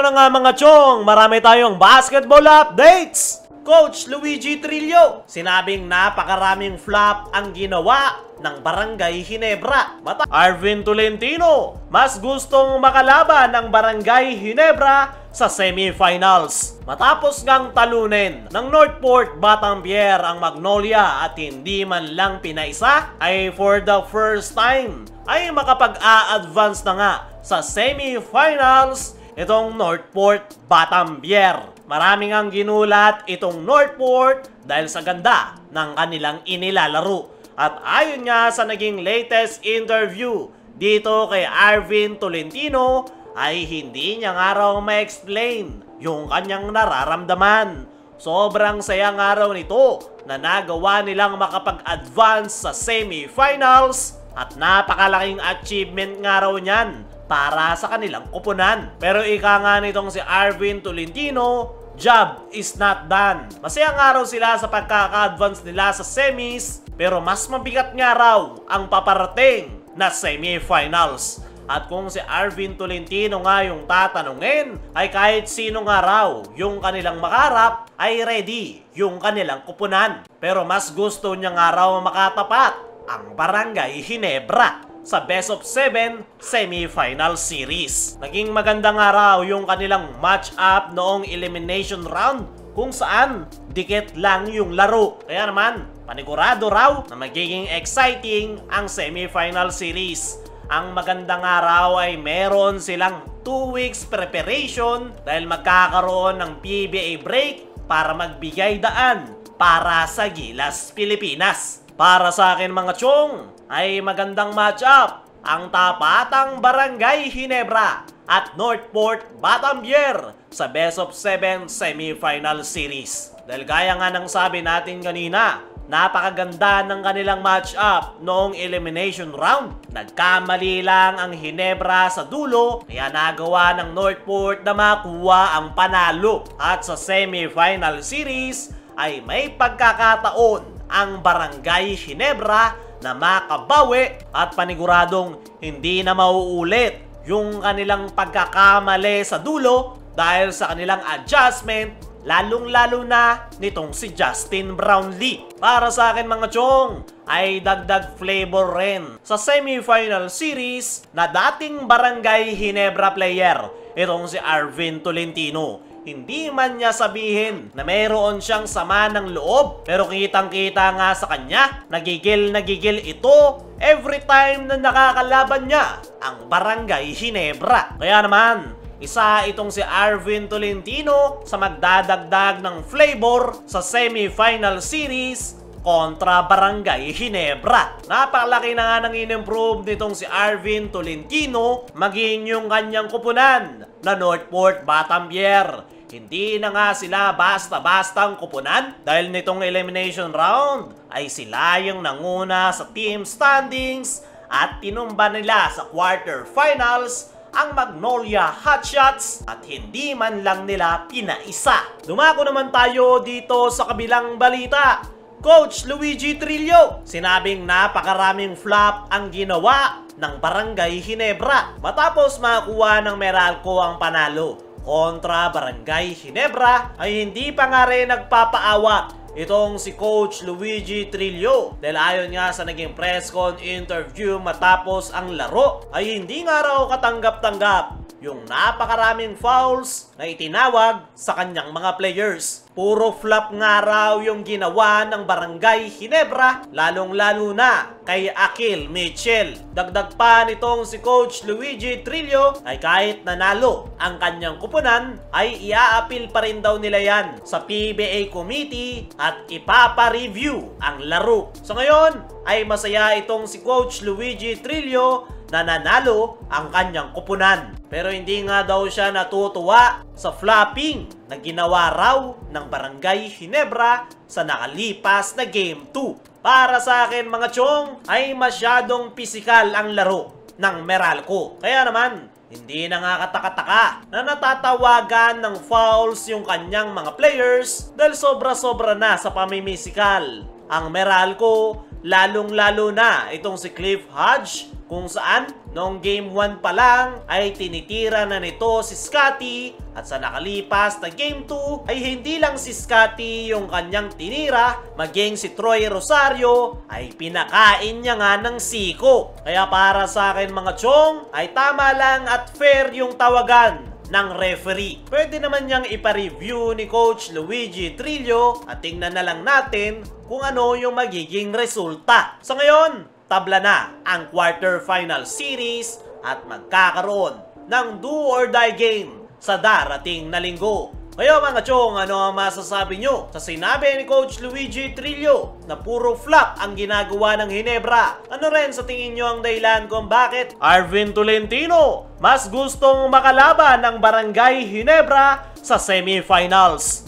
na nga mga chong, marami tayong basketball updates! Coach Luigi Trillo, sinabing napakaraming flop ang ginawa ng Barangay Ginebra. Arvin Tolentino, mas gustong makalaban ng Barangay Ginebra sa semifinals. Matapos ngang talunin ng Northport Batampier ang Magnolia at hindi man lang pinaisa, ay for the first time ay makapag-a-advance na nga sa semifinals itong Northport Batampier. Maraming ang ginulat itong Northport dahil sa ganda ng kanilang inilalaro. At ayon nga sa naging latest interview dito kay Arvin Tolentino, ay hindi niya nga raw ma-explain yung kanyang nararamdaman. Sobrang saya nga raw nito na nagawa nilang makapag-advance sa semifinals at napakalaking achievement nga raw niyan para sa kanilang kupunan. Pero ika nga nitong si Arvin Tolentino, job is not done. Masaya nga raw sila sa pagkaka-advance nila sa semis, pero mas mabigat nga raw ang paparating na semifinals. At kung si Arvin Tolentino nga yung tatanungin, ay kahit sino nga raw yung kanilang makarap, ay ready yung kanilang kupunan. Pero mas gusto niya nga raw makatapat ang Barangay Ginebra sa Best of 7 semifinal series. Naging maganda nga raw yung kanilang match-up noong elimination round kung saan dikit lang yung laro. Kaya naman, panigurado raw na magiging exciting ang semifinal series. Ang maganda nga raw ay meron silang 2 weeks preparation dahil magkakaroon ng PBA break para magbigay daan para sa Gilas Pilipinas. Para sa akin mga chong, ay magandang match-up ang tapatang Barangay Ginebra at Northport Batampier sa Best of 7 semifinal series. Dahil gaya nga ng sabi natin kanina, napakaganda ng kanilang match-up noong elimination round. Nagkamali lang ang Ginebra sa dulo, kaya nagawa ng Northport na makuha ang panalo. At sa semifinal series ay may pagkakataon ang Barangay Ginebra na makabawi at paniguradong hindi na mauulit yung kanilang pagkakamali sa dulo dahil sa kanilang adjustment, lalong-lalo na nitong si Justin Brownlee. Para sa akin mga chong, ay dagdag flavor rin sa semifinal series na dating Barangay Ginebra player itong si Arvin Tolentino. Hindi man niya sabihin na mayroon siyang sama ng loob, pero kitang-kita nga sa kanya, nagigil ito every time na nakakalaban niya ang Barangay Ginebra. Kaya naman, isa itong si Arvin Tolentino sa magdadagdag ng flavor sa semifinal series kontra Barangay Ginebra. Napakalaki na nga nang in-improve nitong si Arvin Tolentino maging yung kanyang kupunan na Northport Batampier. Hindi na nga sila basta-bastang kupunan dahil nitong elimination round ay sila yung nanguna sa team standings at tinumba nila sa quarterfinals ang Magnolia Hotshots at hindi man lang nila pinaisa. Dumako naman tayo dito sa kabilang balita. Coach Luigi Trillo, sinabing napakaraming flop ang ginawa ng Barangay Ginebra matapos makakuha ng Meralco ang panalo kontra Barangay Ginebra. Ay hindi pa nga rin nagpapaawat itong si Coach Luigi Trillo dahil ayon nga sa naging press con interview matapos ang laro ay hindi nga raw katanggap-tanggap yung napakaraming fouls na itinawag sa kanyang mga players. Puro flop nga raw yung ginawa ng Barangay Ginebra, lalong-lalo na kay Akil Mitchell. Dagdag pa nitong si Coach Luigi Trillo ay kahit nanalo ang kanyang kupunan ay ia-appeal pa rin daw nila yan sa PBA committee at ipapa-review ang laro. So ngayon ay masaya itong si Coach Luigi Trillo na nanalo ang kanyang kupunan. Pero hindi nga daw siya natutuwa sa flopping na ginawa raw ng Barangay Ginebra sa nakalipas na Game 2. Para sa akin mga chong, ay masyadong pisikal ang laro ng Meralco. Kaya naman, hindi na nga katakataka na natatawagan ng fouls yung kanyang mga players dahil sobra-sobra na sa pamimisikal ang Meralco, lalong-lalo na itong si Cliff Hodge kung saan Noong Game 1 pa lang ay tinitira na nito si Scotty at sa nakalipas na Game 2 ay hindi lang si Scotty yung kanyang tinira, maging si Troy Rosario ay pinakain niya nga ng siko. Kaya para sa akin mga chong ay tama lang at fair yung tawagan ng referee. Pwede naman niyang ipa-review ni Coach Luigi Trillo at tingnan na lang natin kung ano yung magiging resulta. Sa ngayon, tabla na ang quarterfinal series at magkakaroon ng do or die game sa darating na linggo. Kayo mga chong, ano ang masasabi nyo sa sinabi ni Coach Luigi Trillo na puro flop ang ginagawa ng Ginebra? Ano rin sa tingin nyo ang dahilan kung bakit Arvin Tolentino mas gustong makalaban ng Barangay Ginebra sa semifinals?